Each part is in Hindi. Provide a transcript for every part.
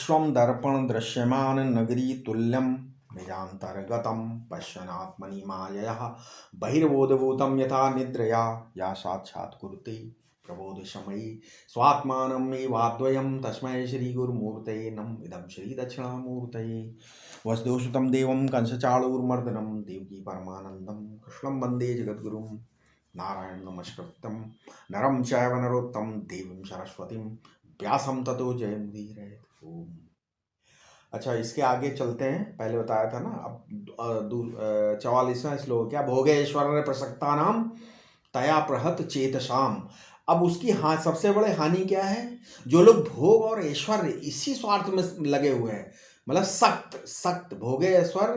विश्वं दर्पण दृश्यमान नगरी तुल्यं निजान्तर्गतं पश्यन्नात्मनि मायया बहिर्बोधभूतं यथा निद्रया या साक्षात् कुरुते प्रबोधशमयी स्वात्मानमेवाद्वयं तस्मै श्रीगुरुमूर्तये नमः। इदं श्रीदक्षिणामूर्तये वसुदेवसुतं देवं कंसचाणूरमर्दनं देवकी परमानन्दं कृष्णं वन्दे जगद्गुरुं नारायणं नमस्कृत्यं नरं चैव नरोत्तमं देवीं सरस्वतीं व्यासं ततो जयमुदीरयेत्। ओम। अच्छा, इसके आगे चलते हैं। पहले बताया था ना, अब 44वां श्लोक क्या, भोगेश्वर प्रसक्ता नाम तया प्रहत चेतसाम। अब उसकी सबसे बड़े हानि क्या है, जो लोग भोग और ऐश्वर्य इसी स्वार्थ में लगे हुए हैं, मतलब सक्त सक्त भोगेश्वर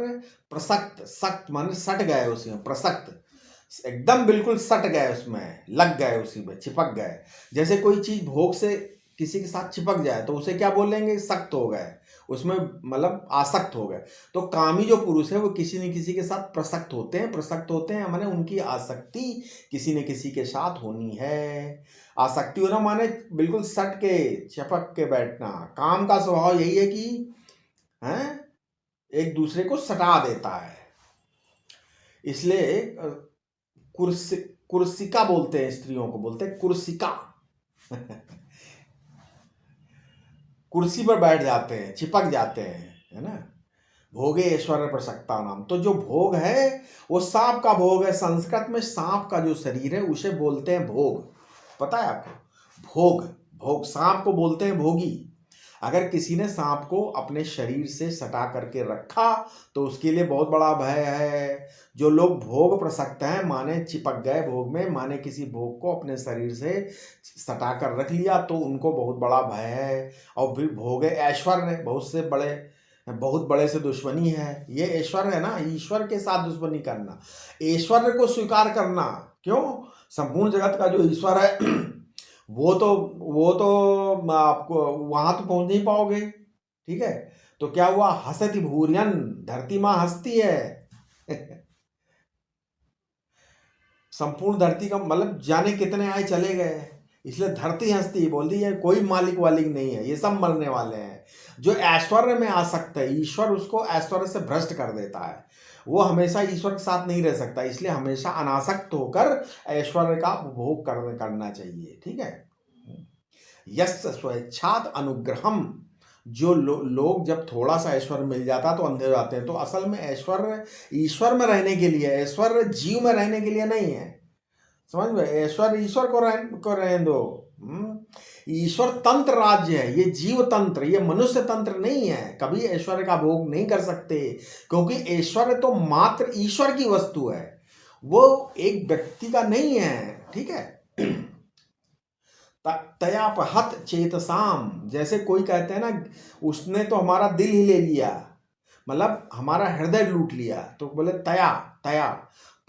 प्रसक्त, सक्त माने सट गए उसमें, प्रसक्त एकदम बिल्कुल सट गए उसमें, लग गए उसी में, चिपक गए। जैसे कोई चीज भोग से किसी के साथ चिपक जाए तो उसे क्या बोलेंगे, सख्त हो गए, उसमें मतलब आसक्त हो गए। तो कामी जो पुरुष है वो किसी न किसी के साथ प्रसक्त होते हैं। प्रसक्त होते हैं माने उनकी आसक्ति किसी न किसी के साथ होनी है। आसक्ति होना माने बिल्कुल सट के चिपक के बैठना। काम का स्वभाव यही है कि एक दूसरे को सटा देता है। इसलिए कुर्सिका बोलते हैं, स्त्रियों को बोलते हैं कुर्सिका। कुर्सी पर बैठ जाते हैं, चिपक जाते हैं, है ना। भोगे ऐश्वर्य प्रसक्ता नाम, तो जो भोग है वो सांप का भोग है। संस्कृत में सांप का जो शरीर है उसे बोलते हैं भोग। पता है आपको, भोग भोग सांप को बोलते हैं भोगी। अगर किसी ने सांप को अपने शरीर से सटा करके रखा तो उसके लिए बहुत बड़ा भय है। जो लोग भोग प्रसक्त हैं माने चिपक गए भोग में, माने किसी भोग को अपने शरीर से सटा कर रख लिया, तो उनको बहुत बड़ा भय है। और फिर भोग ऐश्वर्य बहुत बड़े से दुश्मनी है। ये ऐश्वर्य है ना, ईश्वर के साथ दुश्मनी करना, ऐश्वर्य को स्वीकार करना। क्यों? संपूर्ण जगत का जो ईश्वर है वो तो आपको वहां तो पहुंच नहीं पाओगे। ठीक है, तो क्या हुआ, हसति भूरियन, धरती मां हंसती है। संपूर्ण धरती का मतलब जाने कितने आए चले गए, इसलिए धरती हंसती, बोल दी है कोई मालिक वालिक नहीं है, ये सब मरने वाले हैं। जो ऐश्वर्य में आ सकता है, ईश्वर उसको ऐश्वर्य से भ्रष्ट कर देता है। वो हमेशा ईश्वर के साथ नहीं रह सकता, इसलिए हमेशा अनासक्त होकर ऐश्वर्य का उपभोग करना चाहिए। ठीक है। यस्य स्वेच्छात अनुग्रहम, जो लोग जब थोड़ा सा ऐश्वर्य मिल जाता तो अंधे हो जाते हैं। तो असल में ऐश्वर्य ईश्वर में रहने के लिए, ऐश्वर्य जीव में रहने के लिए नहीं है। समझ में, ऐश्वर्य ईश्वर को रहने दो। ईश्वर तंत्र राज्य है, ये जीव तंत्र, ये मनुष्य तंत्र नहीं है। कभी ऐश्वर्य का भोग नहीं कर सकते, क्योंकि ऐश्वर्य तो मात्र ईश्वर की वस्तु है, वो एक व्यक्ति का नहीं है। ठीक है। तयापहत चेतसाम, जैसे कोई कहते हैं ना, उसने तो हमारा दिल ही ले लिया, मतलब हमारा हृदय लूट लिया, तो बोले तया तया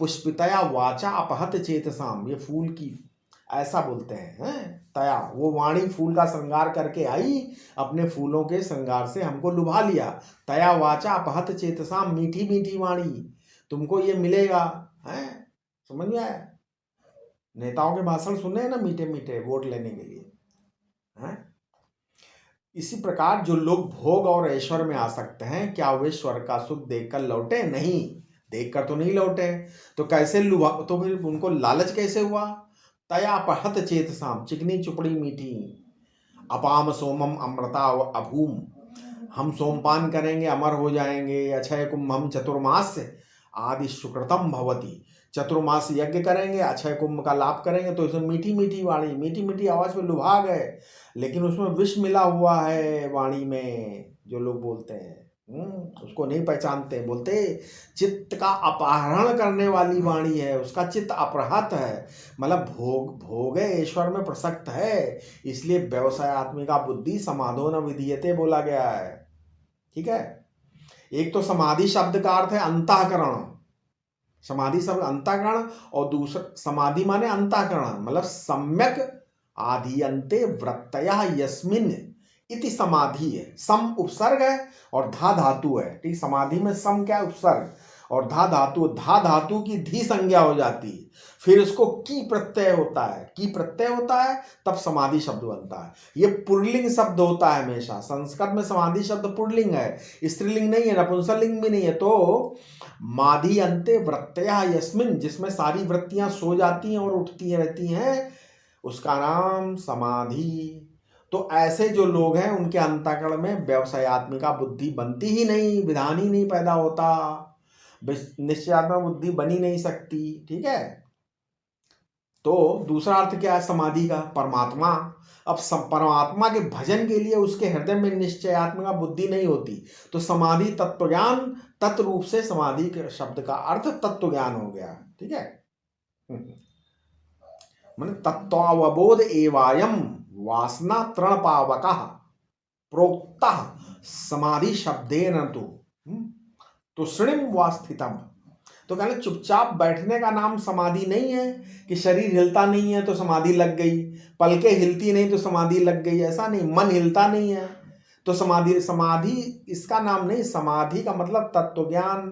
पुष्पितया वाचा अपहत चेतसाम। ये फूल की ऐसा बोलते हैं, तया, वो वाणी फूल का श्रृंगार करके आई, अपने फूलों के श्रृंगार से हमको लुभा लिया। तया वाचा अपहत चेतसाम, मीठी मीठी वाणी, तुमको ये मिलेगा। समझ में आया? नेताओं के भाषण सुने हैं ना, मीठे मीठे, वोट लेने के लिए। इसी प्रकार जो लोग भोग और ऐश्वर्य में आ सकते हैं, क्या वे स्वर्ग का सुख देखकर लौटे? नहीं, देखकर तो नहीं लौटे। तो कैसे लुभा, तो फिर उनको लालच कैसे हुआ? तया पहत चेतसाम, चिकनी चुपड़ी मीठी, अपाम सोमम अमृता अभूम, हम सोमपान करेंगे अमर हो जाएंगे। अक्षय कुंभम चतुर्मास आदि सुकृतम भवती, चतुर्मास यज्ञ करेंगे, अक्षय कुंभ का लाभ करेंगे। तो इसमें मीठी मीठी वाणी, मीठी मीठी आवाज में लुभा गए, लेकिन उसमें विष मिला हुआ है वाणी में। जो लोग बोलते हैं उसको नहीं पहचानते, बोलते चित्त का अपहरण करने वाली वाणी है, उसका चित्त अपहृत है, मतलब भोग ईश्वर में प्रसक्त है। इसलिए व्यवसाय आत्मिका बुद्धि समाधो न विधीयते बोला गया है। ठीक है। एक तो समाधि शब्द का अर्थ है अंतःकरण, समाधि शब्द अंतःकरण, और दूसरा समाधि माने अंतःकरण, मतलब सम्यक आधीयन्ते वृत्तयः यस्मिन् इति समाधि है। सम उपसर्ग है और धा धातु है। ठीक, समाधि में सम क्या है? उपसर्ग, और धा धातु की धी संज्ञा हो जाती है, फिर उसको की प्रत्यय होता है, की प्रत्यय होता है, तब समाधि शब्द बनता है। ये पुल्लिंग शब्द होता है हमेशा, संस्कृत में समाधि शब्द पुल्लिंग है, स्त्रीलिंग नहीं है, नपुंसकलिंग भी नहीं है। तो माधि अंते वृत्तया यस्मिन, जिसमें सारी वृत्तियां सो जाती हैं और उठती रहती हैं, उसका नाम समाधि। तो ऐसे जो लोग हैं उनके अंतःकरण में व्यवसायत्मिका बुद्धि बनती ही नहीं, विधान ही नहीं पैदा होता, निश्चयात्मक बुद्धि बनी नहीं सकती। ठीक है। तो दूसरा अर्थ क्या है समाधि का? परमात्मा। अब परमात्मा के भजन के लिए उसके हृदय में निश्चयात्मिका बुद्धि नहीं होती, तो समाधि तत्व ज्ञान, तत्व रूप से समाधि के शब्द का अर्थ तत्व ज्ञान हो गया। ठीक है। मन तत्वावबोध एवायम वासना तृण पावक प्रोक्ता समाधि शब्देन तो श्रृणिम वा स्थितम। तो कहना चुपचाप बैठने का नाम समाधि नहीं है कि शरीर हिलता नहीं है तो समाधि लग गई, पलकें हिलती नहीं तो समाधि लग गई, ऐसा नहीं। मन हिलता नहीं है तो समाधि, समाधि इसका नाम नहीं। समाधि का मतलब तत्व ज्ञान।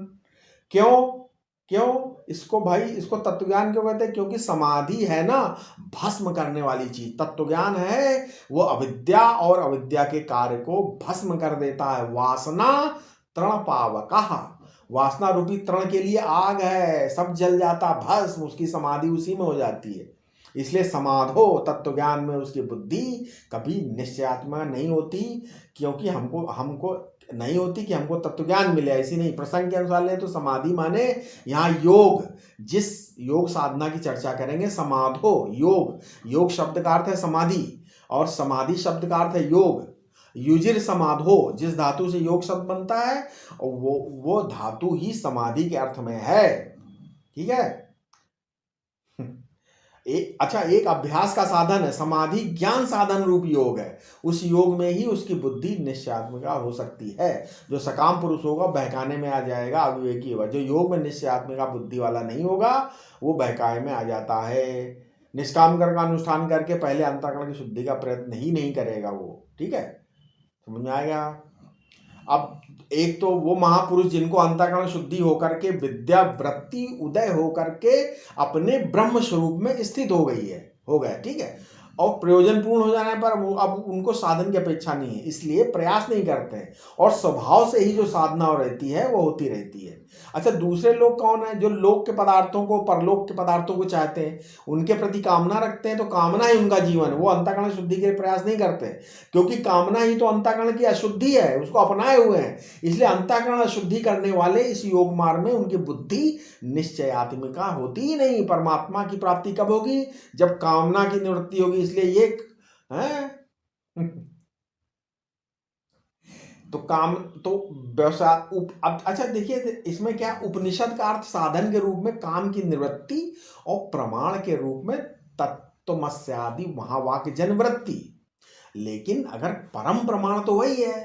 क्यों क्यों इसको भाई, इसको तत्व ज्ञान क्यों कहते हैं? क्योंकि समाधि है ना भस्म करने वाली चीज, तत्व ज्ञान है वो अविद्या और अविद्या के कार्य को भस्म कर देता है। वासना तृण पावकः, वासना रूपी तृण के लिए आग है, सब जल जाता भस्म, उसकी समाधि उसी में हो जाती है। इसलिए समाधो, तत्व ज्ञान में उसकी बुद्धि कभी निश्चयात्मा नहीं होती, क्योंकि हमको नहीं होती कि हमको तत्व ज्ञान मिले, ऐसी नहीं। प्रसंग के अनुसार ले तो समाधि माने यहाँ योग, जिस योग साधना की चर्चा करेंगे, समाधो योग, योग शब्द का अर्थ है समाधि और समाधि शब्द का अर्थ है योग। युजिर समाधो, जिस धातु से योग शब्द बनता है वो धातु ही समाधि के अर्थ में है। ठीक है। एक अभ्यास का साधन है समाधि, ज्ञान साधन रूप योग है। उस योग में ही उसकी बुद्धि निश्चयात्मिका हो सकती है। जो सकाम पुरुष होगा बहकाने में आ जाएगा, अविवेकी होगा। जो योग में निश्चयात्मिका बुद्धि वाला नहीं होगा वो बहकाए में आ जाता है। निष्काम कर्म का अनुष्ठान करके पहले अंतःकरण की शुद्धि का प्रयत्न ही नहीं करेगा वो। ठीक है, समझ में आएगा। अब एक तो वो महापुरुष जिनको अंतःकरण शुद्धि होकर के विद्या वृत्ति उदय होकर के अपने ब्रह्म स्वरूप में स्थित हो गए। ठीक है। और प्रयोजन पूर्ण हो जाने पर वो अब उनको साधन की अपेक्षा नहीं है, इसलिए प्रयास नहीं करते हैं और स्वभाव से ही जो साधना रहती है वो होती रहती है। अच्छा, दूसरे लोग कौन है? जो लोक के पदार्थों को, परलोक के पदार्थों को चाहते हैं, उनके प्रति कामना रखते हैं, तो कामना ही उनका जीवन है। वो अंतःकरण शुद्धि के लिए प्रयास नहीं करते, क्योंकि कामना ही तो अंतःकरण की अशुद्धि है, उसको अपनाए हुए हैं। इसलिए अंतःकरण अशुद्धि करने वाले इस योग मार्ग में उनकी बुद्धि निश्चयात्मिका होती ही नहीं। परमात्मा की प्राप्ति कब होगी? जब कामना की निवृत्ति होगी। इसलिए ये है तो काम तो व्यवसाय अच्छा देखिए, इसमें क्या उपनिषद का अर्थ साधन के रूप में काम की निवृत्ति और प्रमाण के रूप में तत्वमस्यादि महावाक्य जनवृत्ति। लेकिन अगर परम प्रमाण तो वही है,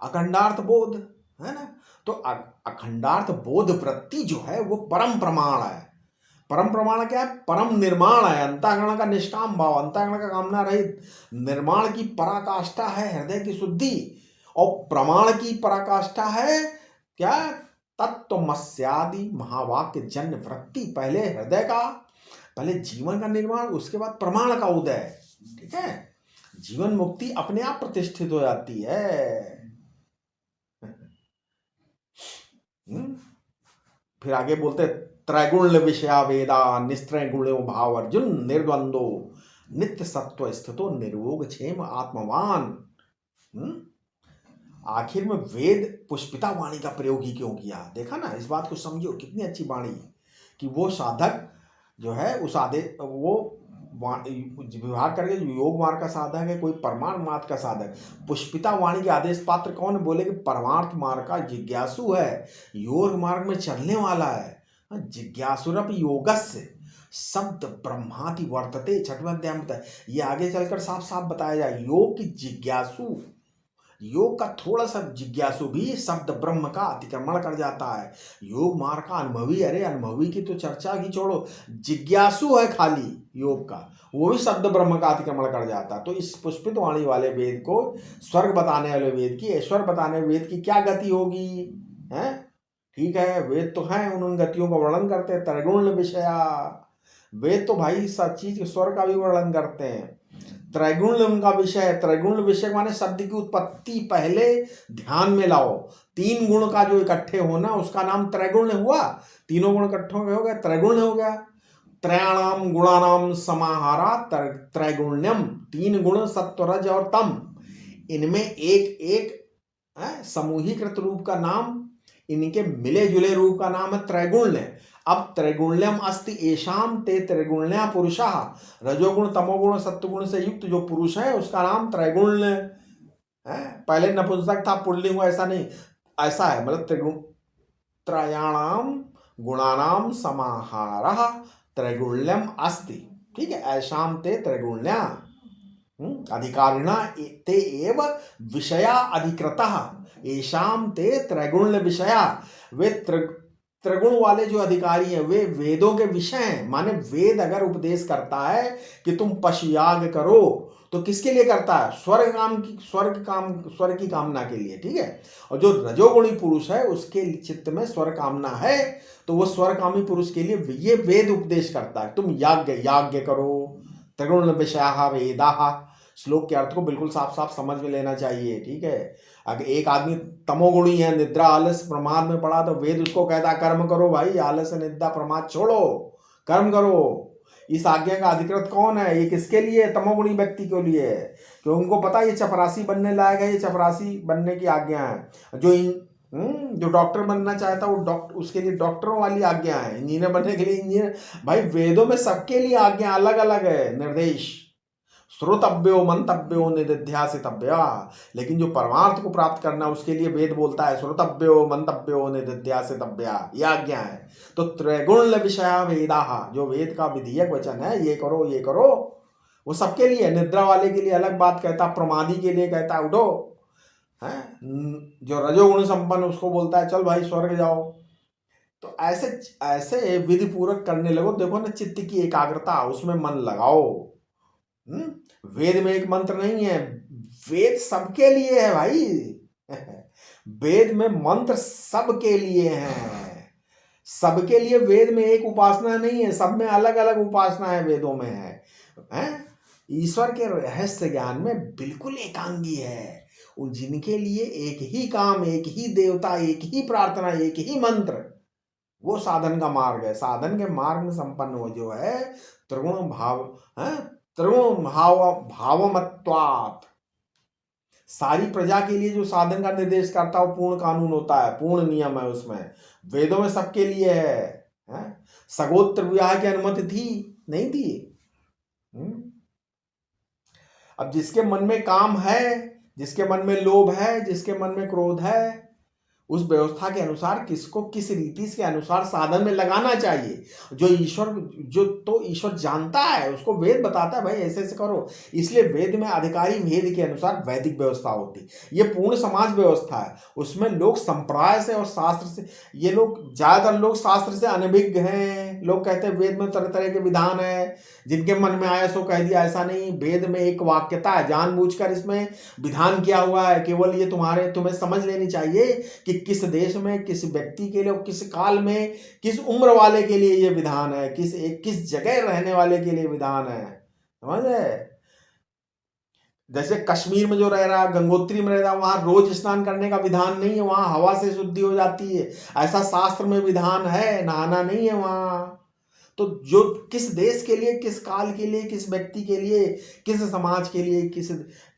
अखंडार्थ बोध है ना। तो अखंडार्थ बोध वृत्ति जो है वो परम प्रमाण है। परम प्रमाण क्या है? परम निर्माण है। अंतःकरण का निष्काम भाव, अंतःकरण का कामना रहित निर्माण की पराकाष्ठा है हृदय की शुद्धि, और प्रमाण की पराकाष्ठा है क्या? तत्वमस्यादि महावाक्य जन्य वृत्ति। पहले हृदय का, पहले जीवन का निर्माण, उसके बाद प्रमाण का उदय। ठीक है। जीवन मुक्ति अपने आप प्रतिष्ठित हो जाती है। फिर आगे बोलते त्रैगुण विषया वेदा निस्त्रय गुणो भाव अर्जुन निर्द्वंदो नित्य सत्व स्थितो निर्भोग क्षेम आत्मवान। आखिर में वेद पुष्पिता वाणी का प्रयोग ही क्यों किया? देखा ना, इस बात को समझो, कितनी अच्छी वाणी कि वो साधक जो है उस आदेश, वो विवाह करके जो योग मार्ग का साधक है, कोई परमार्थ मार्ग का साधक, पुष्पिता वाणी के आदेश पात्र कौन? बोले कि परमार्थ मार्ग का जिज्ञासु है, योग मार्ग में चलने वाला है। जिज्ञासुरप योगस्य शब्द ब्रह्माति वर्तते, छठवें अध्याय में बताया। ये आगे चलकर साफ साफ बताया जाए। योग की जिज्ञासु, योग का थोड़ा सा जिज्ञासु भी शब्द ब्रह्म का अतिक्रमण कर जाता है। योग मार्ग का अनुभवी, अरे अनुभवी की तो चर्चा ही छोड़ो, जिज्ञासु है खाली योग का, वो भी शब्द ब्रह्म का अतिक्रमण कर जाता है। तो इस पुष्पित वाणी वाले वेद को, स्वर्ग बताने वाले वेद की, ऐश्वर्य बताने वाले वेद की क्या गति होगी? है ठीक है, वेद तो हैं, उन गतियों का वर्णन करते हैं। त्रैगुण विषया, वेद तो भाई सब चीज स्वर का भी वर्णन करते हैं। त्रैगुण उनका विषय है। त्रैगुण विषय माने शब्द की उत्पत्ति पहले ध्यान में लाओ। तीन गुण का जो इकट्ठे होना उसका नाम त्रैगुण हुआ। तीनों गुण इकट्ठे हो गए, त्रैगुण हो गया। त्रयाणाम गुणानाम समाहारा त्रैगुण्यम। तीन गुण सत्व रज और तम, इनमें एक एक समूहीकृत रूप का नाम, इनके मिले जुले रूप का नाम है त्रैगुण्य। अब त्रैगुण्यम अस्ति एशाम ते त्रैगुण्या पुरुषा। रजोगुण तमोगुण सत्वगुण से युक्त जो पुरुष है उसका नाम त्रैगुण्य है। पहले नपुंसक था, पुल्लिंग, ऐसा नहीं, ऐसा है, मतलब त्रिगुण त्रयाणाम गुणानाम समाहारः त्रैगुण्यम अस्ति। ठीक है, ऐशाम ते त्रैगुण्या अधिकारिणा ते एव विषया अधिकृतः एशाम ते त्रैगुण्य विषया। वे त्रिगुण वाले जो अधिकारी हैं वे वेदों के विषय हैं। माने वेद अगर उपदेश करता है कि तुम पशु याग करो तो किसके लिए करता है? स्वर्ग की कामना के लिए। ठीक है, और जो रजोगुणी पुरुष है उसके चित्त में स्वर्ग कामना है तो वो स्वर्गकामी पुरुष के लिए ये वेद उपदेश करता है, तुम याज्ञ करो। त्रिगुण विषया वेदाः। श्लोक के अर्थ को बिल्कुल साफ साफ समझ में लेना चाहिए। ठीक है, अगर एक आदमी तमोगुणी है, निद्रा आलस प्रमाद में पड़ा, तो वेद उसको कहता है कर्म करो भाई, आलस निद्रा प्रमाद छोड़ो, कर्म करो। इस आज्ञा का अधिकृत कौन है? ये किसके लिए? तमोगुणी व्यक्ति के लिए है, क्योंकि उनको पता है ये चपरासी बनने लायक है, ये चपरासी बनने की आज्ञा है। जो डॉक्टर बनना चाहता है वो डॉक्टर, उसके लिए डॉक्टरों वाली आज्ञा है। इंजीनियर बनने के लिए इंजीनियर। भाई वेदों में सबके लिए आज्ञा अलग अलग है, निर्देश। श्रोतव्यो मंतव्यो निदिध्यासितव्या। लेकिन जो परमार्थ को प्राप्त करना उसके लिए वेद बोलता है श्रोतव्यो मंतव्यो निदिध्यासितव्या, यह आज्ञा है। तो त्रैगुण विषया वेदाः, जो वेद का विधेयक वचन है, ये करो ये करो, वो सबके लिए। निद्रा वाले के लिए अलग बात कहता, प्रमादी के लिए कहता है उठो है। जो रजोगुण संपन्न उसको बोलता है चल भाई स्वर्ग जाओ। तो ऐसे ऐसे विधि पूर्वक करने लगो। देखो ना, चित्त की एकाग्रता, उसमें मन लगाओ। वेद में एक मंत्र नहीं है, वेद सबके लिए है भाई। वेद में मंत्र सबके लिए हैं, सबके लिए। वेद में एक उपासना नहीं है, सब में अलग अलग उपासना है, वेदों में है। ईश्वर के रहस्य ज्ञान में बिल्कुल एकांगी है। उन जिनके लिए एक ही काम, एक ही देवता, एक ही प्रार्थना, एक ही मंत्र, वो साधन का मार्ग है। साधन के मार्ग में संपन्न हो जो है त्रिगुण भाव है, त्रिगुण भावमत्वात्। सारी प्रजा के लिए जो साधन का निर्देश करता है वो पूर्ण कानून होता है, पूर्ण नियम है उसमें। वेदों में सबके लिए है। सगोत्र विवाह की अनुमति थी? नहीं थी। अब जिसके मन में काम है, जिसके मन में लोभ है, जिसके मन में क्रोध है, उस व्यवस्था के अनुसार किसको किस रीति के अनुसार साधन में लगाना चाहिए। जो ईश्वर जानता है उसको वेद बताता है भाई ऐसे ऐसे करो। इसलिए वेद में अधिकारी वेद के अनुसार वैदिक व्यवस्था होती। ये पूर्ण समाज व्यवस्था है, उसमें लोग संप्रदाय से और शास्त्र से, ये लोग ज्यादातर लोग शास्त्र से अनभिज्ञ हैं। लोग कहते हैं वेद में तरह तरह के विधान है, जिनके मन में आया सो कह दिया। ऐसा नहीं, वेद में एक वाक्यता है, जानबूझकर इसमें विधान किया हुआ है। केवल ये तुम्हें समझ लेनी चाहिए कि किस देश में, किस व्यक्ति के लिए, किस काल में, किस उम्र वाले के लिए ये विधान है, किस जगह रहने वाले के लिए विधान है। समझे? जैसे कश्मीर में जो रह रहा, गंगोत्री में रह रहा, वहां रोज स्नान करने का विधान नहीं है, वहां हवा से शुद्धि हो जाती है। ऐसा शास्त्र में विधान है, नहाना नहीं है वहां। तो जो किस देश के लिए, किस काल के लिए, किस व्यक्ति के लिए, किस समाज के लिए,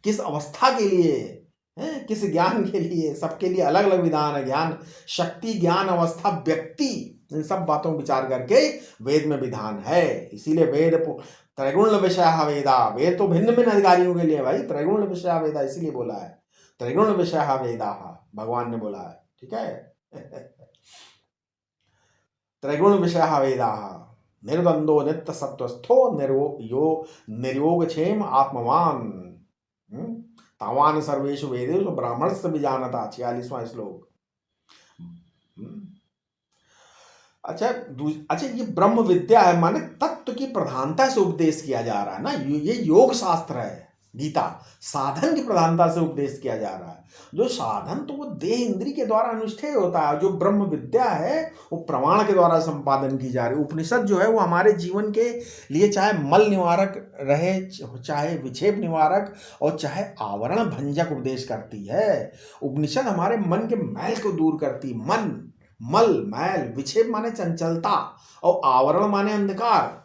किस अवस्था के लिए है, किस ज्ञान के लिए, सबके लिए अलग अलग विधान है। ज्ञान शक्ति, ज्ञान अवस्था, व्यक्ति, इन सब बातों को विचार करके वेद में विधान है। इसीलिए वेद त्रैगुण विषय वेदा। वेद तो भिन्न भिन्न अधिकारियों के लिए भाई, त्रैगुण विषय वेदा इसीलिए बोला है, त्रैगुण विषय वेदा भगवान ने बोला है। ठीक है, त्रैगुण विषय वेदा निर्द्वंदो नित्य सत्वस्थो निर्योग क्षेम आत्मवान तावान सर्वेषु वेदेषु ब्राह्मणस्य विजानता। 46वां श्लोक। अच्छा, ये ब्रह्म विद्या है, माने तत्व की प्रधानता से उपदेश किया जा रहा है ना। ये योग शास्त्र है, गीता साधन की प्रधानता से उपदेश किया जा रहा है। जो साधन तो वो देह इंद्री के द्वारा अनुष्ठेय होता है, जो ब्रह्म विद्या है वो प्रमाण के द्वारा संपादन की जा रही है। उपनिषद जो है वो हमारे जीवन के लिए चाहे मल निवारक रहे, चाहे विक्षेप निवारक और चाहे आवरण भंजक उपदेश करती है। उपनिषद हमारे मन के मैल को दूर करती। मन, मल, मैल, विक्षेप माने चंचलता और आवरण माने अंधकार।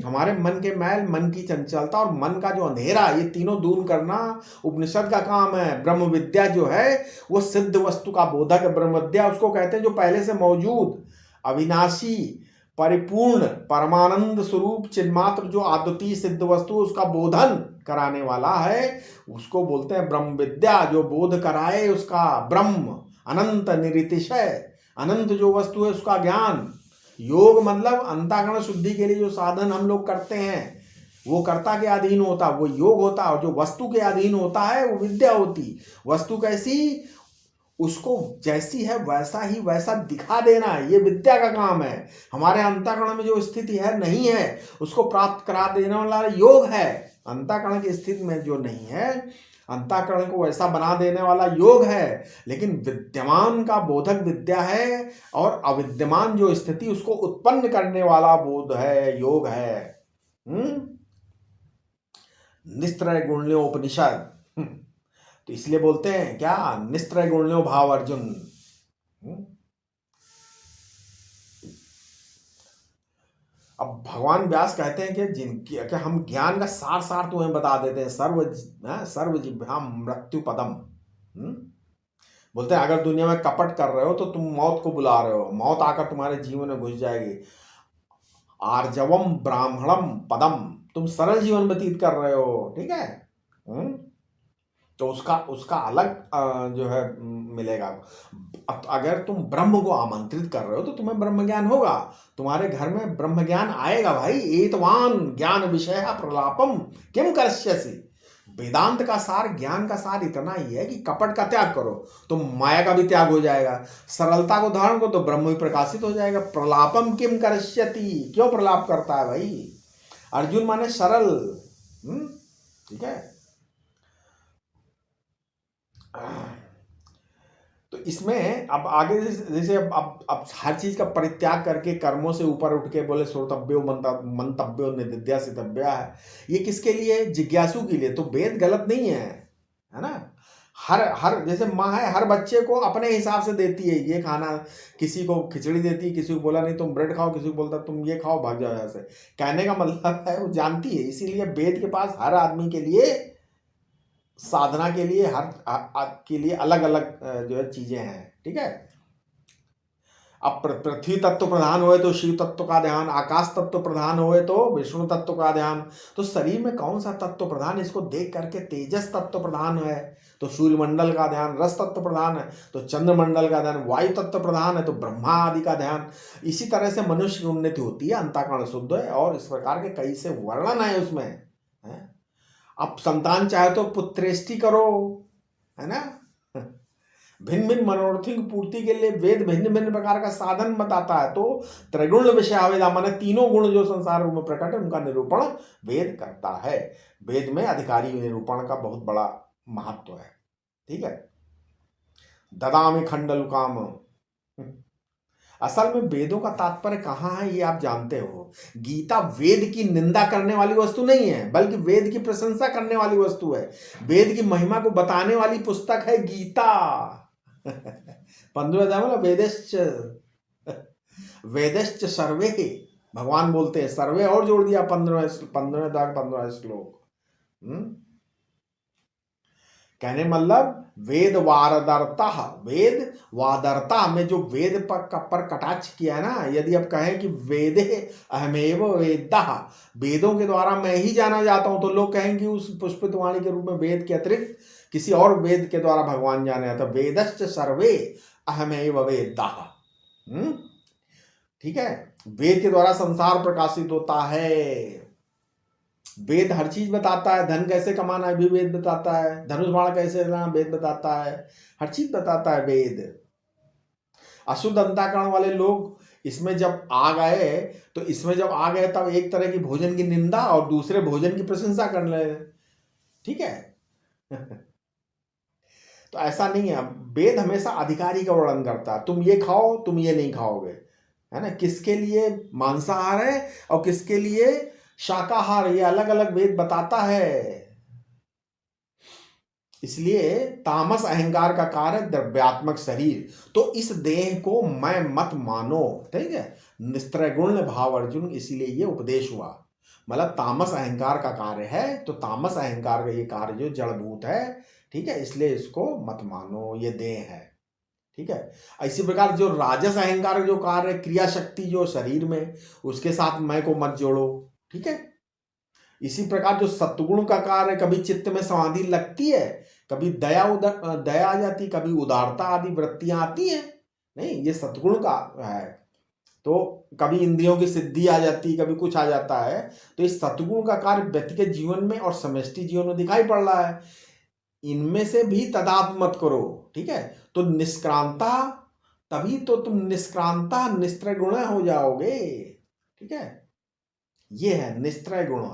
हमारे मन के मैल, मन की चंचलता और मन का जो अंधेरा, ये तीनों दूर करना उपनिषद का काम है। ब्रह्म विद्या जो है वो सिद्ध वस्तु का बोधक है। ब्रह्म विद्या उसको कहते हैं जो पहले से मौजूद, अविनाशी, परिपूर्ण, परमानंद स्वरूप चिन्मात्र जो अद्वितीय सिद्ध वस्तु उसका बोधन कराने वाला है, उसको बोलते हैं ब्रह्म विद्या। जो बोध कराए उसका ब्रह्म, अनंत निरतिशय, अनंत जो वस्तु है उसका ज्ञान। योग मतलब अंतःकरण शुद्धि के लिए जो साधन हम लोग करते हैं वो कर्ता के अधीन होता, वो योग होता। और जो वस्तु के अधीन होता है वो विद्या होती। वस्तु कैसी, उसको जैसी है वैसा ही वैसा दिखा देना, ये विद्या का काम है। हमारे अंतःकरण में जो स्थिति है नहीं है उसको प्राप्त करा देने वाला योग है। अंतःकरण की स्थिति में जो नहीं है, अंतःकरण को वैसा बना देने वाला योग है। लेकिन विद्यमान का बोधक विद्या है और अविद्यमान जो स्थिति उसको उत्पन्न करने वाला बोध है, योग है। निस्त्रय गुण्यो उपनिषद। तो इसलिए बोलते हैं क्या, निस्त्रय गुण्यो भाव अर्जुन। अब भगवान व्यास कहते हैं कि हम ज्ञान का सार सार तुम्हें बता देते हैं। सर्व जिह्वाम मृत्यु पदम। बोलते हैं अगर दुनिया में कपट कर रहे हो तो तुम मौत को बुला रहे हो, मौत आकर तुम्हारे जीवन में घुस जाएगी। आर्जवम ब्राह्मणम पदम, तुम सरल जीवन व्यतीत कर रहे हो, ठीक है। तो उसका अलग जो है मिलेगा। अगर तुम ब्रह्म को आमंत्रित कर रहे हो तो तुम्हें ब्रह्म ज्ञान होगा, तुम्हारे घर में ब्रह्म ज्ञान आएगा भाई। एतवान ज्ञान विषय प्रलापम किम करस्यसि। वेदांत का सार, ज्ञान का सार इतना ही है कि कपट का त्याग करो तो माया का भी त्याग हो जाएगा। सरलता को धारण करो तो ब्रह्म भी प्रकाशित हो जाएगा। प्रलापम किम करस्यति, क्यों प्रलाप करता है भाई। अर्जुन माने सरल, ठीक है। तो इसमें अब आगे जैसे अब हर चीज का परित्याग करके कर्मों से ऊपर उठ के बोले श्रोतव्यो मंतव्यो निदिध्यासितव्या है। ये किसके लिए, जिज्ञासु के लिए। तो वेद गलत नहीं है ना। हर जैसे माँ है हर बच्चे को अपने हिसाब से देती है ये खाना। किसी को खिचड़ी देती है, किसी को बोला नहीं तुम ब्रेड खाओ, किसी को बोलता तुम ये खाओ, भाग जाओ यहाँ से। कहने का मतलब है वो जानती है। इसीलिए वेद के पास हर आदमी के लिए, साधना के लिए हर के लिए अलग अलग जो है चीजें हैं, ठीक है। अब पृथ्वी तत्व प्रधान हुए तो शिव तत्व का ध्यान, आकाश तत्व प्रधान हुए तो विष्णु तत्व का ध्यान। तो शरीर में कौन सा तत्व प्रधान, इसको देख करके तेजस तत्व प्रधान है तो सूर्यमंडल का ध्यान, रस तत्व प्रधान है तो चंद्रमंडल का ध्यान, वायु तत्व प्रधान है तो ब्रह्मा आदि का ध्यान। इसी तरह से मनुष्य की उन्नति होती है, अंतःकरण शुद्ध है और इस प्रकार के कई से वर्णन है उसमें, है। अब संतान चाहे तो पुत्रेष्टि करो, है ना। भिन्न भिन्न मनोरथों की पूर्ति के लिए वेद भिन्न भिन्न प्रकार का साधन बताता है। तो त्रिगुण विषयावेदा माने तीनों गुण जो संसार में प्रकट है उनका निरूपण वेद करता है। वेद में अधिकारी निरूपण का बहुत बड़ा महत्व है, ठीक है। ददामि खंडलुकाम। असल में वेदों का तात्पर्य कहाँ है ये आप जानते हो। गीता वेद की निंदा करने वाली वस्तु नहीं है, बल्कि वेद की प्रशंसा करने वाली वस्तु है। वेद की महिमा को बताने वाली पुस्तक है गीता। 15 अध्याय मतलब वेदश्च सर्वे, भगवान बोलते हैं सर्वे और जोड़ दिया 15 श्लोक। कहने मतलब वेद वादरता, वेद वादरता में जो वेद पर कटाक्ष किया है ना। यदि आप कहें कि वेदे अहमेव वेदा, वेदों के द्वारा मैं ही जाना जाता हूं, तो लोग कहेंगे उस पुष्पित वाणी के रूप में वेद के अतिरिक्त किसी और वेद के द्वारा भगवान जाने जाता। वेदश्च सर्वे अहमेव वेदा, ठीक है। वेद के द्वारा संसार प्रकाशित होता है। वेद हर चीज बताता है। धन कैसे कमाना है भी वेद बताता है, धनुष बाण कैसे लेना वेद बताता है, हर चीज बताता है वेद। अशुद्ध अंतःकरण वाले लोग इसमें जब आ गए तब एक तरह की भोजन की निंदा और दूसरे भोजन की प्रशंसा करने लगे। ठीक है। तो ऐसा नहीं है, वेद हमेशा अधिकारी का वर्णन करता है, तुम ये खाओ, तुम ये नहीं खाओगे, है ना। किसके लिए मांसाहार है और किसके लिए शाकाहार, ये अलग अलग वेद बताता है। इसलिए तामस अहंकार का कार्य द्रव्यात्मक शरीर, तो इस देह को मैं मत मानो, ठीक है। निस्त्रगुण भाव अर्जुन, इसलिए ये उपदेश हुआ। मतलब तामस अहंकार का कार्य है, तो तामस अहंकार का ये कार्य जो जड़भूत है, ठीक है, इसलिए इसको मत मानो, ये देह है, ठीक है। इसी प्रकार जो राजस अहंकार जो कार्य, क्रिया शक्ति जो शरीर में, उसके साथ मैं को मत जोड़ो, ठीक है। इसी प्रकार जो सत्गुण का कार्य, कभी चित्त में समाधि लगती है, कभी दया आ जाती, कभी उदारता आदि वृत्तियां आती हैं, नहीं, ये सत्गुण का है। तो कभी इंद्रियों की सिद्धि आ जाती, कभी कुछ आ जाता है, तो इस सत्गुण का कार्य व्यक्ति के जीवन में और समष्टि जीवन में दिखाई पड़ रहा है। इनमें से भी तदात्म मत करो, ठीक है। तो निष्क्रांता, तभी तो तुम निष्क्रांता निस्त्रय गुण हो जाओगे, ठीक है। ये है निस्त्रय गुण,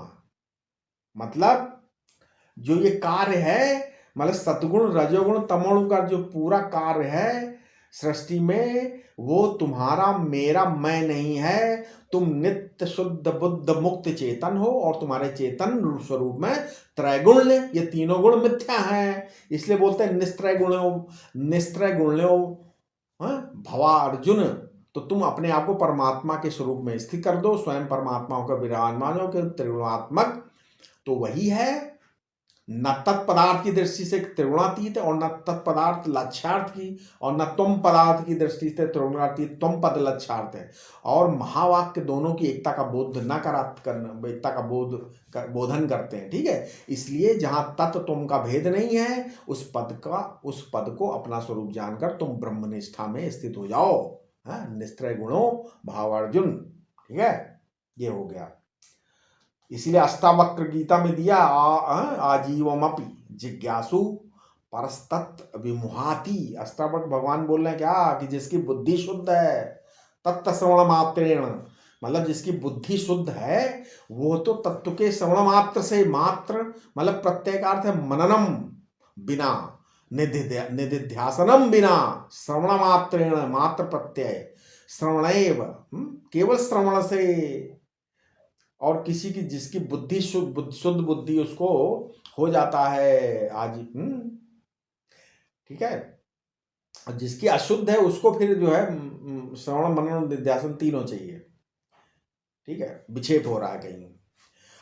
मतलब जो ये कार्य है, मतलब सतगुण रजोगुण तमोगुण का जो पूरा कार्य है सृष्टि में, वो तुम्हारा मेरा मैं नहीं है। तुम नित्य शुद्ध बुद्ध मुक्त चेतन हो, और तुम्हारे चेतन स्वरूप में त्रैगुण, ये तीनों गुण मिथ्या हैं। इसलिए बोलते हैं निस्त्रय गुणो, निस्त्रय गुणो भवा अर्जुन। तो तुम अपने आप को परमात्मा के स्वरूप में स्थित कर दो, स्वयं परमात्मा होकर विराजमान हो के त्रिगुणात्मक, तो वही है। न तत्पदार्थ की दृष्टि से त्रिगुणातीत, और न तत्पदार्थ लक्ष्यार्थ की, और न तुम पदार्थ की दृष्टि से त्रिगुणातीत, तुम पद लक्ष्यार्थ है। और महावाक्य दोनों की एकता का बोध न करना, एकता का बोधन करते हैं, ठीक है। इसलिए जहां तत्व तुम का भेद नहीं है, उस पद को अपना स्वरूप जानकर तुम ब्रह्मनिष्ठा में स्थित हो जाओ, निस्त्रय गुणों भावार्जुन, ठीक है। ये हो गया। इसीलिए अष्टावक्र गीता में दिया, आजीवमपि जिज्ञासु परस्तत् विमुहाति। अष्टावक्र भगवान बोल रहे हैं क्या, कि जिसकी बुद्धि शुद्ध है, तत्व श्रवण मात्रेण, मतलब जिसकी बुद्धि शुद्ध है, वो तो तत्व के श्रवण मात्र से, मात्र मतलब प्रत्येगार्थ है मननम बिना, निधिध्यासनम बिना, श्रवण मात्रेण, मात्र प्रत्यय, श्रवणैव, केवल श्रवण से, और किसी की जिसकी बुद्धि शुद्ध बुद्धि उसको हो जाता है आज, ठीक है। और जिसकी अशुद्ध है उसको फिर जो है श्रवण मनन निध्यासन तीनों चाहिए, ठीक है। विक्षेप हो रहा है कहीं।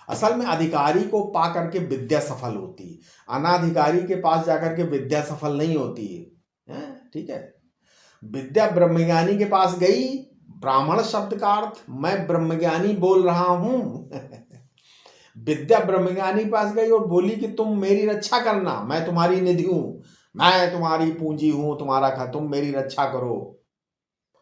असल में अधिकारी को पा करके विद्या सफल होती, अनाधिकारी के पास जाकर के विद्या सफल नहीं होती है, ठीक है। विद्या ब्रह्मज्ञानी के पास गई, ब्राह्मण शब्द का अर्थ मैं ब्रह्मज्ञानी बोल रहा हूं। विद्या ब्रह्मज्ञानी पास गई और बोली कि तुम मेरी रक्षा करना, मैं तुम्हारी निधि हूं, मैं तुम्हारी पूंजी हूं, तुम्हारा तुम मेरी रक्षा करो।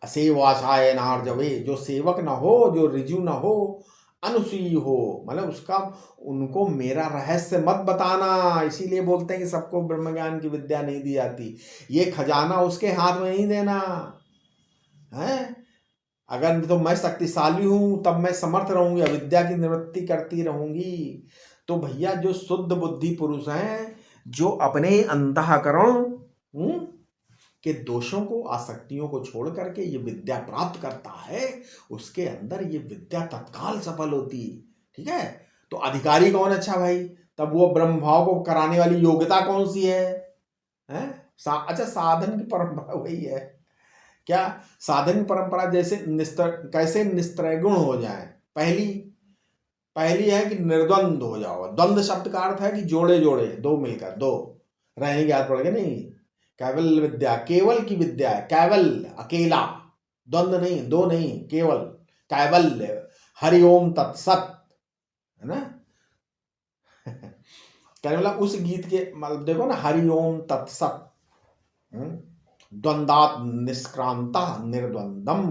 असेवासाय नार्जवे, जो सेवक न हो, जो ऋजु न हो, अनुसूयी हो, मतलब उसका, उनको मेरा रहस्य मत बताना। इसीलिए बोलते हैं कि सबको ब्रह्म ज्ञान की विद्या नहीं दी जाती, ये खजाना उसके हाथ में नहीं देना है। अगर तो मैं शक्तिशाली हूं तब मैं समर्थ रहूंगी, अविद्या की निवृत्ति करती रहूंगी। तो भैया जो शुद्ध बुद्धि पुरुष हैं, जो अपने अंतःकरण के दोषों को, आसक्तियों को छोड़ करके ये विद्या प्राप्त करता है, उसके अंदर ये विद्या तत्काल सफल होती, ठीक है। तो अधिकारी कौन, अच्छा भाई, तब वो ब्रह्म भाव को कराने वाली योग्यता कौन सी है, अच्छा, साधन की परंपरा वही है क्या, साधन की परंपरा, जैसे कैसे निस्त्रय गुण हो जाए। पहली है कि निर्द्वंद हो जाओ। द्वंद्व शब्द का अर्थ है कि जोड़े जोड़े, दो मिलकर, दो रहने की आदत पड़ गई, नहीं, केवल विद्या, केवल की विद्या है, केवल, अकेला, द्वंद्व नहीं, दो नहीं, केवल कैवल्य। हरिओम तत्सत, है ना। मतलब उस गीत के, मतलब देखो ना, हरिओम तत्सत, द्वंदात निष्क्रांता निर्द्वंदम,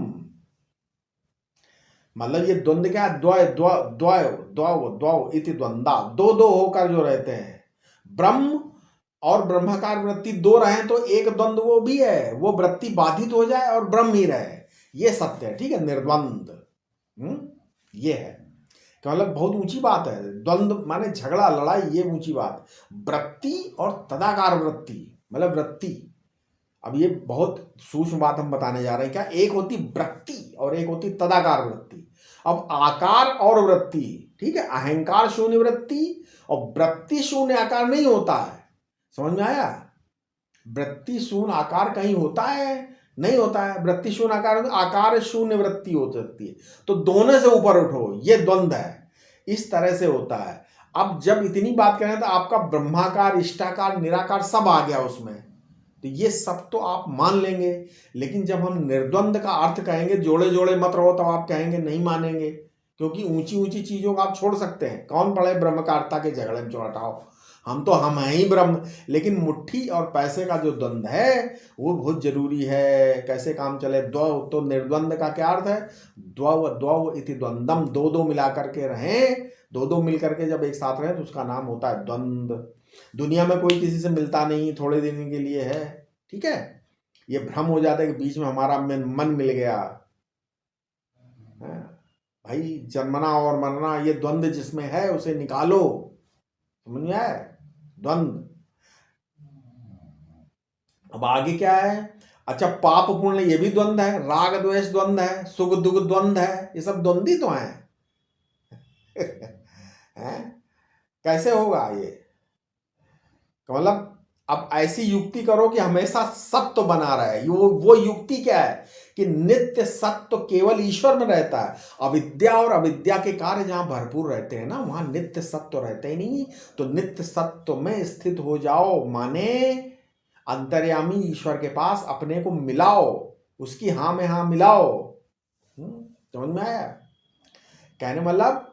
मतलब ये द्वंद्व क्या, द्वय द्वय द्वय द्वय द्वय इति द्वंदा, दो दो होकर जो रहते हैं। ब्रह्म और ब्रह्माकार वृत्ति दो रहे तो एक द्वंद्व वो भी है, वो वृत्ति बाधित हो जाए और ब्रह्म ही रहे, ये सत्य है, ठीक है, निर्द्वंद, ये है। मतलब बहुत ऊंची बात है। द्वंद्व माने झगड़ा लड़ाई, ये ऊंची बात। वृत्ति और तदाकार वृत्ति, मतलब वृत्ति, अब ये बहुत सूक्ष्म बात हम बताने जा रहे हैं। क्या, एक होती वृत्ति और एक होती तदाकार वृत्ति। अब आकार और वृत्ति, ठीक है, अहंकार शून्य वृत्ति और वृत्ति शून्य आकार नहीं होता है। समझ में आया? वृत्ति शून्य आकार कहीं होता है? नहीं होता है। वृत्ति शून्य आकार, आकार शून्य वृत्ति हो सकती है। तो दोनों से ऊपर उठो, ये द्वंद्व है, इस तरह से होता है। अब जब इतनी बात करें तो आपका ब्रह्माकार, इष्टाकार, निराकार सब आ गया उसमें, तो ये सब तो आप मान लेंगे। लेकिन जब हम निर्द्वंद का अर्थ कहेंगे, जोड़े जोड़े मत रहो, तो आप कहेंगे नहीं मानेंगे, क्योंकि ऊंची ऊंची चीजों का आप छोड़ सकते हैं। कौन पड़े ब्रह्मकारता के झगड़े में, जो हटाओ, हम हैं ही ब्रह्म। लेकिन मुट्ठी और पैसे का जो द्वंद्व है वो बहुत जरूरी है, कैसे काम चले। द्वौ, तो निर्द्वंद का क्या अर्थ है? द्वौ द्वौ इति द्वंद्वम, दो दो मिला करके रहें, दो दो मिल करके जब एक साथ रहे तो उसका नाम होता है द्वंद्व। दुनिया में कोई किसी से मिलता नहीं, थोड़े दिन के लिए है, ठीक है। ये भ्रम हो जाता है कि बीच में हमारा मन मिल गया है। भाई जन्मना और मरना, ये द्वंद्व जिसमें है उसे निकालो। समझ में आया? द्वंद्व। अब आगे क्या है? अच्छा, पाप पुण्य ये भी द्वंद्व है, राग द्वेष द्वंद्व है, सुख दुख द्वंद्व है, ये सब द्वंद्वी तो हैं। हैं? कैसे होगा ये? मतलब अब ऐसी युक्ति करो कि हमेशा सत्य बना रहे। वो युक्ति क्या है कि नित्य सत्य केवल ईश्वर में रहता है। अविद्या और अविद्या के कार्य जहां भरपूर रहते हैं ना, वहां नित्य सत्य रहते ही नहीं। तो नित्य सत्य में स्थित हो जाओ, माने अंतर्यामी ईश्वर के पास अपने को मिलाओ, उसकी हाँ में हाँ मिलाओ। समझ में आया? कहने मतलब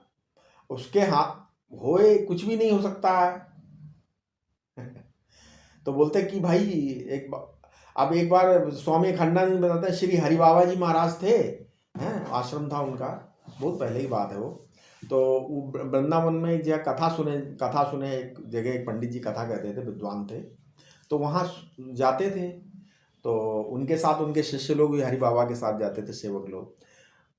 उसके हाँ होए कुछ भी नहीं हो सकता है। तो बोलते कि भाई अब एक बार स्वामी खंडानंद बताते हैं, श्री हरि बाबा जी महाराज थे, हैं, आश्रम था उनका, बहुत पहले की बात है वो। तो वृंदावन में एक जगह कथा सुने एक जगह, एक पंडित जी कथा कहते थे, विद्वान थे, तो वहाँ जाते थे। तो उनके साथ उनके शिष्य लोग भी हरि बाबा के साथ जाते थे, सेवक लोग।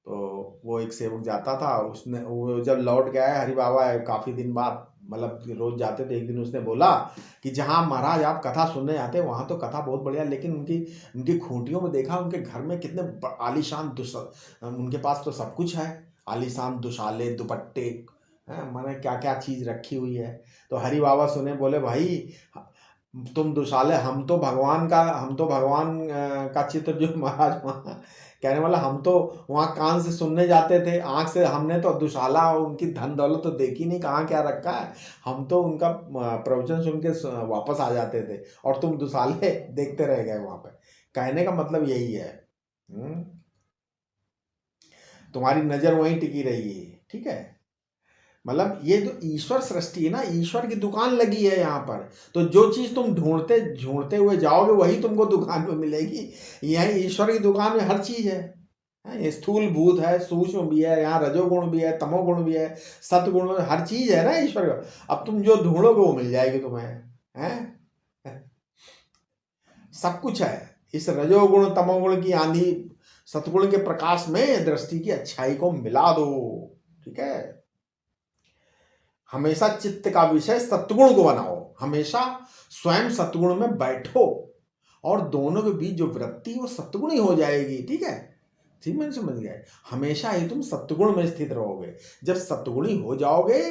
तो वो एक सेवक जाता था, उसने वो जब लौट के आया हरि बाबा काफ़ी दिन बाद, मतलब रोज जाते थे, एक दिन उसने बोला कि जहाँ महाराज आप कथा सुनने आते हैं वहाँ तो कथा बहुत बढ़िया, लेकिन उनकी खूंटियों में देखा, उनके घर में कितने आलीशान उनके पास तो सब कुछ है, आलीशान दुशाले, दुपट्टे, मैंने क्या क्या चीज़ रखी हुई है। तो हरि बाबा सुने, बोले भाई तुम दुशाले, हम तो भगवान का चित्र जो महाराज वहाँ, कहने वाला हम तो वहाँ कान से सुनने जाते थे, आंख से हमने तो दुशाला और उनकी धन दौलत तो देखी नहीं, कहाँ क्या रखा है। हम तो उनका प्रवचन सुन के वापस आ जाते थे, और तुम दुशाले देखते रह गए वहाँ पे। कहने का मतलब यही है, तुम्हारी नजर वहीं टिकी रही है, ठीक है। मतलब ये जो ईश्वर सृष्टि है ना, ईश्वर की दुकान लगी है यहाँ पर। तो जो चीज़ तुम ढूंढते हुए जाओगे वही तुमको दुकान में मिलेगी। यही ईश्वर की दुकान में हर चीज़ है। ये स्थूल भूत है, सूक्ष्म भी है, यहाँ रजोगुण भी है, तमोगुण भी है, सतगुण, हर चीज़ है ना ईश्वर का। अब तुम जो ढूंढोगे वो मिल जाएगी तुम्हें, हैं? सब कुछ है। इस रजोगुण तमोगुण की आंधी सतगुण के प्रकाश में दृष्टि की अच्छाई को मिला दो, ठीक है। हमेशा चित्त का विषय सत्गुण को बनाओ, हमेशा स्वयं सत्गुण में बैठो, और दोनों के बीच जो वृत्ति वो सत्गुण ही हो जाएगी, ठीक है। ठीक, मैंने समझ गया। हमेशा ही तुम सत्गुण में स्थित रहोगे। जब सत्गुणी हो जाओगे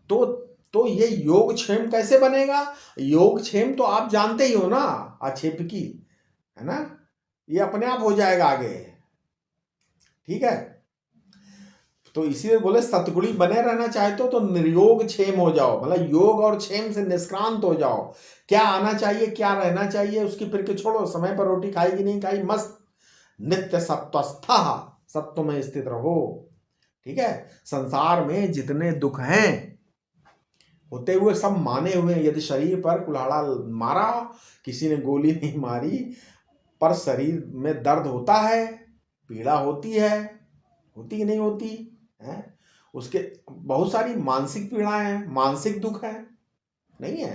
तो ये योगक्षेम कैसे बनेगा? योगक्षेम तो आप जानते ही हो ना, आक्षेप की, है ना, ये अपने आप हो जाएगा आगे, ठीक है। तो इसीलिए बोले सतगुणी बने रहना चाहते हो तो निर्योग क्षेम हो जाओ, मतलब योग और क्षेम से निष्क्रांत हो जाओ। क्या आना चाहिए, क्या रहना चाहिए, उसकी फिर के छोड़ो। समय पर रोटी खाई कि नहीं खाई, मस्त नित्य सत्वस्थ, सत्व में स्थित रहो, ठीक है। संसार में जितने दुख हैं होते हुए सब माने हुए हैं। यदि शरीर पर कुल्हाड़ा मारा, किसी ने गोली नहीं मारी, पर शरीर में दर्द होता है, पीड़ा होती है, होती कि नहीं होती है? उसके बहुत सारी मानसिक पीड़ाएं हैं, मानसिक दुख है, नहीं है?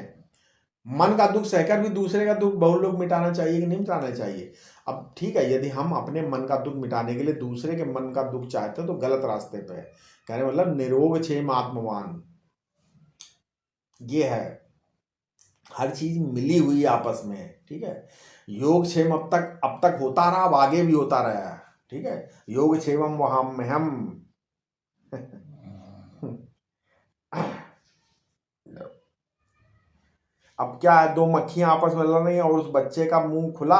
मन का दुख सहकर भी दूसरे का दुख बहुत लोग मिटाना चाहिए कि नहीं मिटाना चाहिए? अब ठीक है, यदि हम अपने मन का दुख मिटाने के लिए दूसरे के मन का दुख चाहते हैं तो गलत रास्ते पे है। कहने मतलब निरोग क्षेम आत्मवान, ये है। हर चीज मिली हुई आपस में, ठीक है। योग क्षेम अब तक होता रहा, अब आगे भी होता रहा, ठीक है। योग क्षेमम वहाम में हम अब क्या है, दो मक्खियां आपस में लड़ रही हैं और उस बच्चे का मुंह खुला,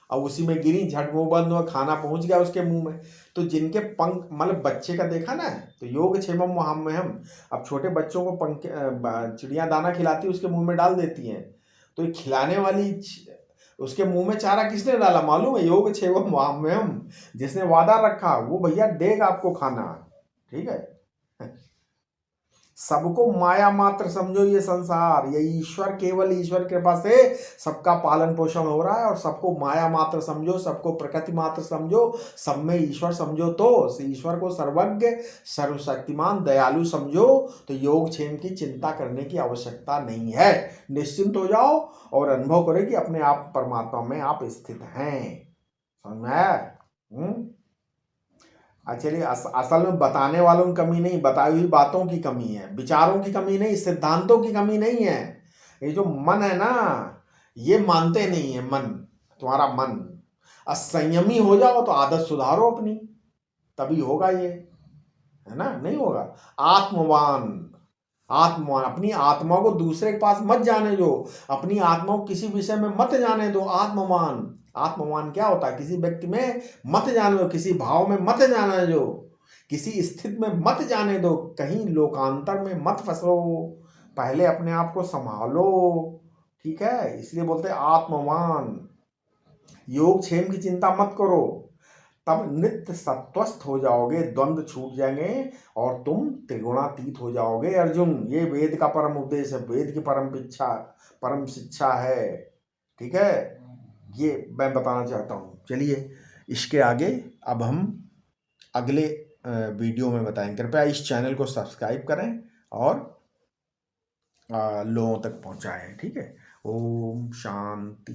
अब उसी में गिरी, झट मुंह बंद हुआ, खाना पहुंच गया उसके मुंह में। तो जिनके पंख, मतलब बच्चे का देखा ना, तो योग क्षेमम वहाम में हम। अब छोटे बच्चों को पंख, चिड़िया दाना खिलाती है, उसके मुंह में डाल देती हैं। तो ये खिलाने वाली उसके मुंह में चारा किसने डाला मालूम है? योग क्षेमम वहाम में हम। जिसने वादा रखा वो भैया देगा आपको खाना, ठीक है। सबको माया मात्र समझो, ये संसार, ये ईश्वर, केवल ईश्वर कृपा से सबका पालन पोषण हो रहा है। और सबको माया मात्र समझो, सबको प्रकृति मात्र समझो, सब में ईश्वर समझो। तो ईश्वर को सर्वज्ञ, सर्वशक्तिमान, दयालु समझो। तो योग क्षेम की चिंता करने की आवश्यकता नहीं है। निश्चिंत हो जाओ और अनुभव करो कि अपने आप परमात्मा में आप स्थित हैं। समझ में आया? चलिए, असल में बताने वालों की कमी नहीं, बताई हुई बातों की कमी है, विचारों की कमी नहीं, सिद्धांतों की कमी नहीं है। ये जो मन है ना, ये मानते नहीं है। मन, तुम्हारा मन असंयमी हो जाओ तो आदत सुधारो अपनी, तभी होगा ये, है ना? नहीं होगा। आत्मवान, आत्मवान, अपनी आत्मा को दूसरे के पास मत जाने दो, अपनी आत्मा को किसी विषय में मत जाने दो। आत्मवान, आत्मवान क्या होता है? किसी व्यक्ति में मत जाने दो, किसी भाव में मत जाने दो, किसी स्थिति में मत जाने दो, कहीं लोकांतर में मत फंसो। पहले अपने आप को संभालो, ठीक है। इसलिए बोलते हैं आत्मवान। योग क्षेम की चिंता मत करो, तब नित्य सत्वस्थ हो जाओगे, द्वंद्व छूट जाएंगे और तुम त्रिगुणातीत हो जाओगे। अर्जुन, ये वेद का परम उपदेश है, वेद की परम शिक्षा है, ठीक है। ये मैं बताना चाहता हूँ। चलिए, इसके आगे अब हम अगले वीडियो में बताएंगे। कृपया इस चैनल को सब्सक्राइब करें और लोगों तक पहुंचाएं, ठीक है। ओम शांति।